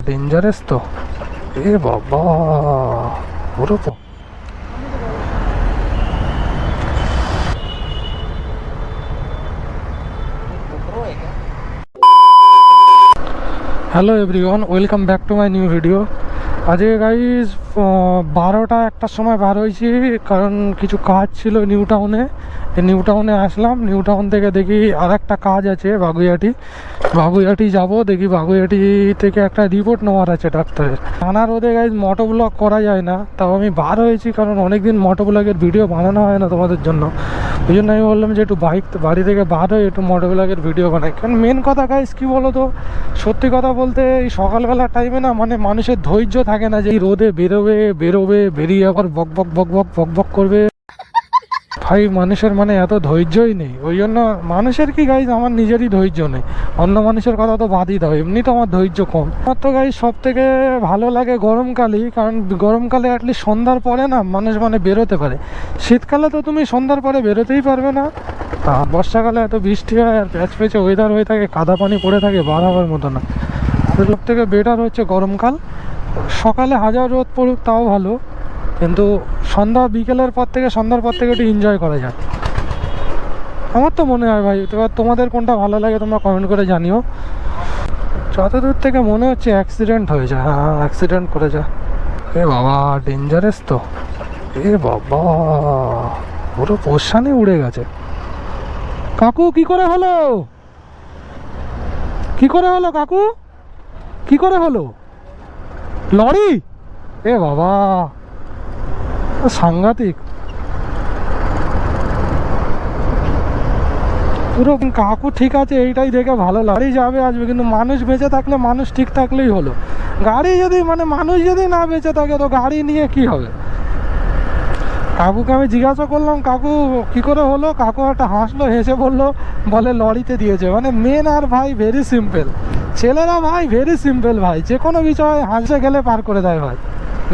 Dangerous তো। এ বাবা, পুরো hello everyone, welcome back to my new video. আজকে গাইজ 12টা একটার সময় বার হয়েছি, কারণ কিছু কাজ ছিল নিউ টাউনে। নিউ টাউনে আসলাম, নিউ টাউন থেকে দেখি আর একটা কাজ আছে বাগুইহাটি যাব। দেখি বাগুইহাটি থেকে একটা রিপোর্ট নেওয়ার আছে ডাক্তারের। টানা রোদে গাইজ মোটো ব্লগ করা যায় না, তাও আমি বার হয়েছি কারণ অনেকদিন মোটো ব্লগের ভিডিও বানানো হয় না তোমাদের জন্য। ওই জন্য আমি বললাম যে একটু বাড়ি থেকে বার হয়ে একটু মোটো ব্লগের ভিডিও বানাই। কারণ মেন কথা গাইজ কী বলো তো, সত্যি কথা বলতে এই সকালবেলার টাইমে না মানে মানুষের ধৈর্য থাকে না যে এই রোদে বেরোবে বেরিয়ে আবার বক করবে। ভাই মানুষের মানে এত ধৈর্যই নেই। ওই জন্য মানুষের কি গাইজ, আমার নিজেরই ধৈর্য নেই, অন্য মানুষের কথা তো বাদই দাও, এমনি তো আমার ধৈর্য কম। আমার তো গাইজ সব থেকে ভালো লাগে গরমকালই, কারণ গরমকালে অ্যাটলিস্ট সন্ধ্যার পরে না মানুষ মানে বেরোতে পারে। শীতকালে তো তুমি সন্ধ্যার পরে বেরোতেই পারবে না। বর্ষাকালে এত বৃষ্টি হয় আর প্যাচে ওয়েদার হয়ে থাকে, কাদা পানি পড়ে থাকে, বার হওয়ার মতো না। সব থেকে বেটার হচ্ছে গরমকাল। সকালে হাজার রোদ পড়ুক তাও ভালো, কিন্তু সন্ধ্যার পর থেকে একটু এনজয় করা যায়, আমার তো মনে হয় ভাই। এবার তোমাদের কোনটা ভালো লাগে তোমরা কমেন্ট করে জানিও। যতদূর থেকে মনে হচ্ছে অ্যাক্সিডেন্ট হয়ে যায়, হ্যাঁ অ্যাক্সিডেন্ট করে যায়। এ বাবা ডেঞ্জারাস তো। এ বাবা, পুরো পোষানি উড়ে গেছে। কাকু কি করে হলো কাকু, কি করে হলো? লরি? এ বাবা সাংঘাতিক পুরো। কাকু ঠিক আছে, এইটাই দেখে ভালো লাগে। যাবে আসবে, কিন্তু মানুষ বেঁচে থাকলে, মানুষ ঠিক থাকলেই হলো। গাড়ি যদি মানে মানুষ যদি না বেঁচে থাকে তো গাড়ি নিয়ে কি হবে? কাকুকে আমি জিজ্ঞাসা করলাম কাকু কি করে হলো, কাকু একটা হাসলো, হেসে বলে লরিতে দিয়েছে। মানে মেন আর ভাই ভেরি সিম্পল, ছেলেরা ভাই ভেরি সিম্পল ভাই, যে কোনো বিষয় হাসে গেলে পার করে দেয় ভাই।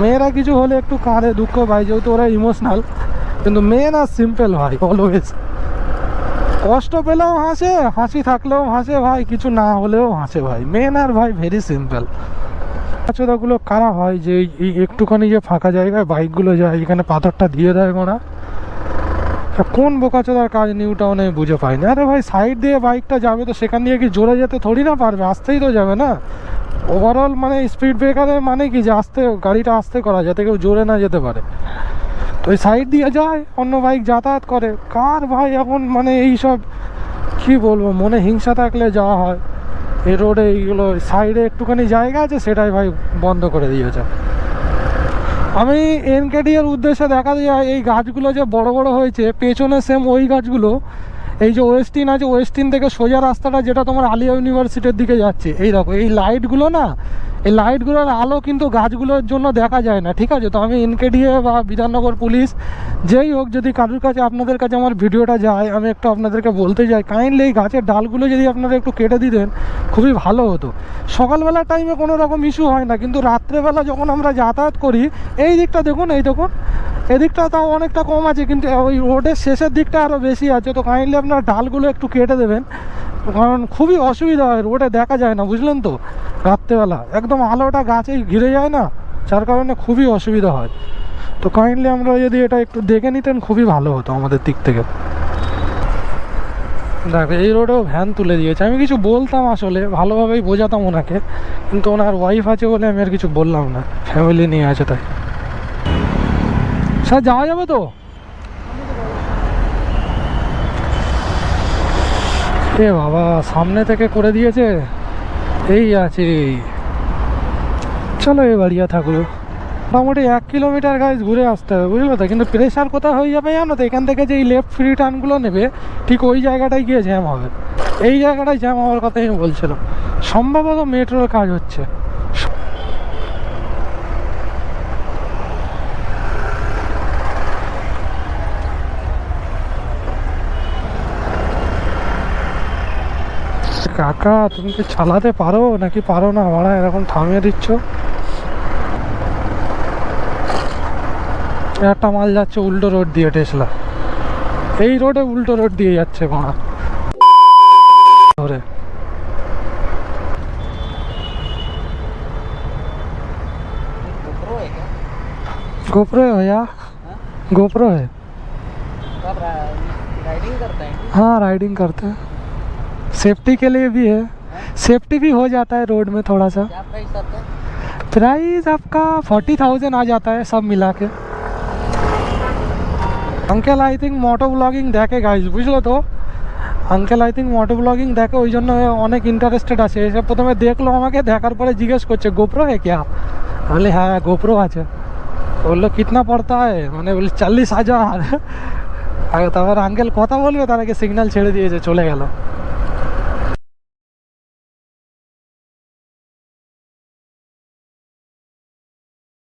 মেয়েরা কিছু হলে একটু কাঁদে দুঃখ ভাই, যেহেতু ওরা ইমোশনাল, কিন্তু মেন আর সিম্পল ভাই অলওয়েজ। কষ্ট পেলেও হাসে, হাসি থাকলেও হাসে ভাই, কিছু না হলেও হাসে ভাই। মেন আর ভাই ভেরি সিম্পল। বোকাচোদাগুলো কারা হয় যে এই একটুখানি যে ফাঁকা জায়গায় বাইকগুলো যায়, এখানে পাথরটা দিয়ে দেয় ওরা? কোন বোকাচোদার কাজ নিউ টাউনে বুঝে পাই না। আরে ভাই সাইড দিয়ে বাইকটা যাবে তো সেখান দিয়ে কি জোরে যেতে থোড়ি না পারবে, আসতেই তো যাবে না। ওভারঅল মানে স্পিড ব্রেকারের মানে কি যে আস্তে গাড়িটা আস্তে করা যাতে কেউ জোরে না যেতে পারে। তো ওই সাইড দিয়ে যায়, অন্য বাইক যাতায়াত করে। কার ভাই এখন মানে এইসব কি বলবো, মনে হিংসা থাকলে যাওয়া হয়। এই রোডে এইগুলো সাইডে একটুখানি জায়গা আছে, সেটাই ভাই বন্ধ করে দিয়েছে। আমি এনকেডি এর উদ্দেশ্যে দেখা যায় এই গাছগুলো যে বড় বড় হয়েছে পেছনে, সেম ওই গাছগুলো এই যে ওয়েস্টিন আছে, ওয়েস্টিন থেকে সোজা রাস্তাটা যেটা তোমার আলিয়া ইউনিভার্সিটির দিকে যাচ্ছে, এই দেখো এই লাইটগুলো না, এই লাইটগুলোর আলো কিন্তু গাছগুলোর জন্য দেখা যায় না, ঠিক আছে? তো আমি এনকেডিএ বা বিধাননগর পুলিশ যেই হোক, যদি কারোর কাছে আপনাদের কাছে আমার ভিডিওটা যায়, আমি একটু আপনাদেরকে বলতে চাই কাইন্ডলি এই গাছের ডালগুলো যদি আপনারা একটু কেটে দিতেন খুবই ভালো হতো। সকালবেলার টাইমে কোনো রকম ইস্যু হয় না, কিন্তু রাত্রেবেলা যখন আমরা যাতায়াত করি, এই দিকটা দেখুন, এই দেখুন এদিকটা তাও অনেকটা কম আছে, কিন্তু ওই রোডের শেষের দিকটা আরও বেশি আছে। তো কাইন্ডলি আপনার ডালগুলো একটু কেটে দেবেন, কারণ খুবই অসুবিধা হয়, রোডে দেখা যায় না, বুঝলেন তো? রাত্রেবেলা একদম আলোটা গাছেই ঘিরে যায় না, যার কারণে খুবই অসুবিধা হয়। তো কাইন্ডলি আমরা যদি এটা একটু দেখে নিতেন খুবই ভালো হতো আমাদের দিক থেকে। দেখ এই রোডেও ভ্যান তুলে দিয়েছে। আমি কিছু বলতাম আসলে, ভালোভাবেই বোঝাতাম ওনাকে, কিন্তু ওনার ওয়াইফ আছে বলে আমি আর কিছু বললাম না, ফ্যামিলি নিয়ে আছে তাই। স্যার যাওয়া যাবে তো? এ বাবা সামনে থেকে করে দিয়েছে, এই আছে। চলো এ বাড়িয়া থাকলো, মোটামুটি 1 কিলোমিটার গাইজ ঘুরে আসতে হবে, বুঝলো তো? কিন্তু প্রেশার কোথায় হয়ে যাবে জানো তো? এখান থেকে যে এই লেফট ফ্রি টার্নগুলো নেবে ঠিক ওই জায়গাটায় গিয়ে জ্যাম হবে। এই জায়গাটায় জ্যাম হওয়ার কথা আমি বলছিলাম। সম্ভবত মেট্রোর কাজ হচ্ছে। কাকা তুমি কি চালাতে পারো নাকি পারো না? আমরা এরকম থামিয়ে দিচ্ছ। একটা মাল যাচ্ছে উল্টো রোড দিয়ে, টেসলা এই রোডে উল্টো রোড দিয়ে যাচ্ছে মারা ধরে। गोप्रो है भैया, गोप्रो है। आप राइडिंग करते हैं? हाँ राइडिंग करते हैं, सेफ्टी के लिए भी है, सेफ्टी भी हो जाता है रोड में थोड़ा सा। क्या प्राइस आता है? प्राइस आपका 40,000 आ जाता है सब मिला के। Uncle I think moto blogging देखे गाइज, बुझलो तो uncle I think moto blogging দেখে, ওই জন্য অনেক ইন্টারেস্টেড আছে। এসে প্রথমে দেখলো আমাকে, দেখার পরে জিজ্ঞেস করছে গোপ্রো है क्या, বলে হ্যাঁ গোপ্রো আছে। বললো কিতনা পড়তা है, মানে বলি 40,000। আর তারপর আঙ্কেল কথা বলবে তার আগে সিগন্যাল ছেড়ে দিয়েছে, চলে গেল।